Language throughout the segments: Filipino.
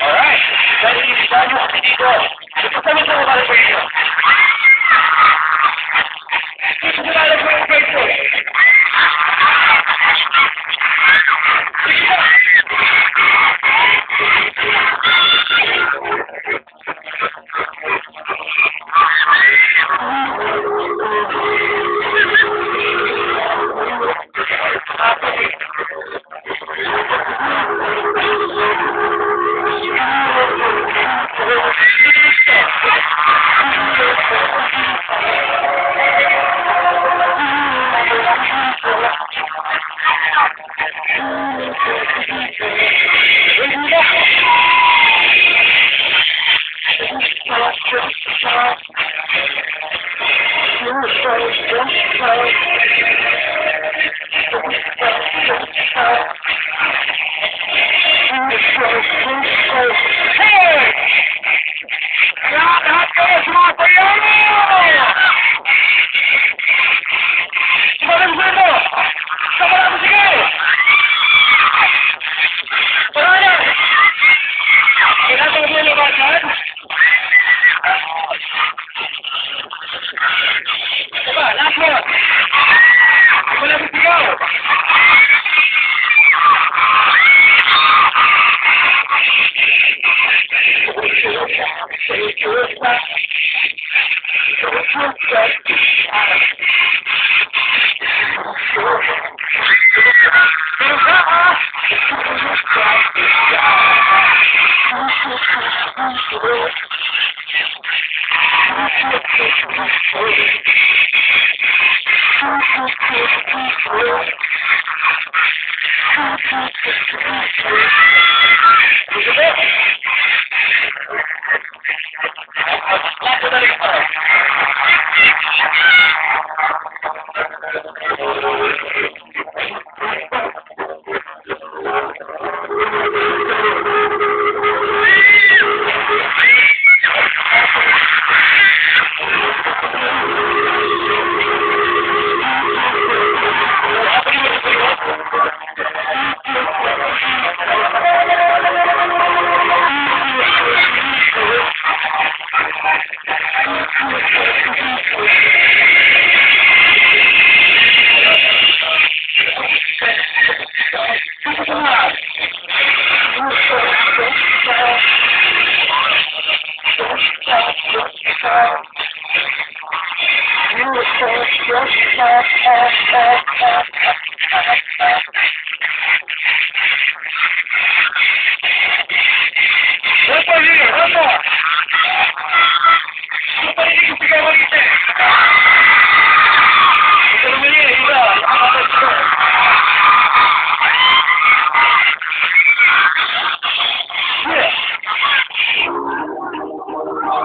Alright, dahil kami dito. Ito kami sa mga pwede. Ito sa mga pwede.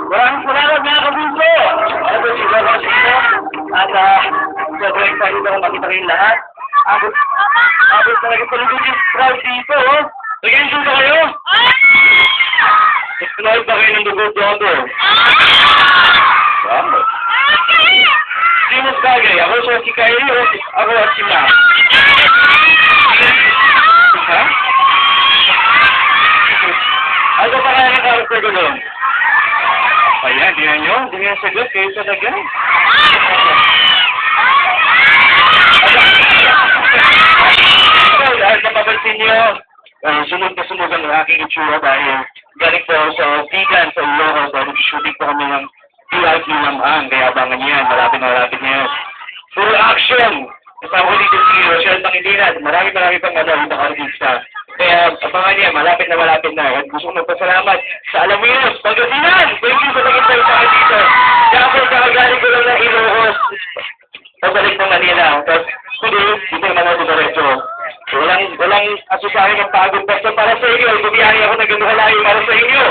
Maraming salamat mga Kapuso! Ano po sila ko dito? At sobrang excited ako makita kayong lahat. Abot talaga palugod yung crowd dito, oh! Nag-enjoy ba kayo? Subscribe ba kayo ng dugo, Dodo? Okay, ako siya si Kylie, ako at si Mac. Ha? Ano pa kaya ng character ko doon? Ayan, di nyo? Di nyo sagot, kayo talaga. Dahil napapansin nyo, sunod na sunod ang aking itsura dahil galing po sa vegan sa Ilocos dahil shooting po kami ng PIP Lamang, kaya abangan niyan, malapit na yan. Full action! Kasama ko dito si Rochelle Pangilinan, marami pang madawin ng artista. Kaya abangan niya, malapit na. At gusto ko magpasalamat sa Alaminos, Pangasinan! Thank you sa pag-intay sa akin dito. Kaya po kakagaling ko lang na Ilocos. Pabalik ng Manila. Tapos, today, dito naman ako diretso. So, walang asasahin ng pagod. Basta para sa inyo, bumiyahe ako ng gano'n halayo para sa inyo.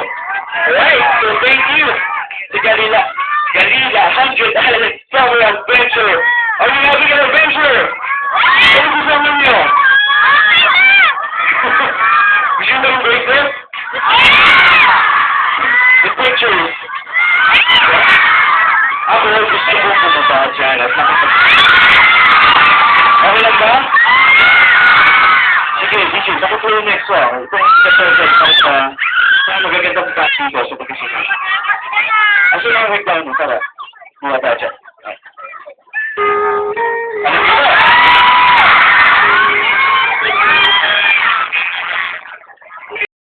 Alright, so thank you. Si Galila 100 Island Summer Adventure. Are you having an adventure? Ano gusto ninyo? Gusto nyo ng bracelet? The pictures. Ako gusto ko pumunta dyan at okay lang ba? Sige, ako po yung next one. Itong perfect sa magagandang kasi ko sa pagkasinan. Aso lang ang reklamo, tara. Mga tacha.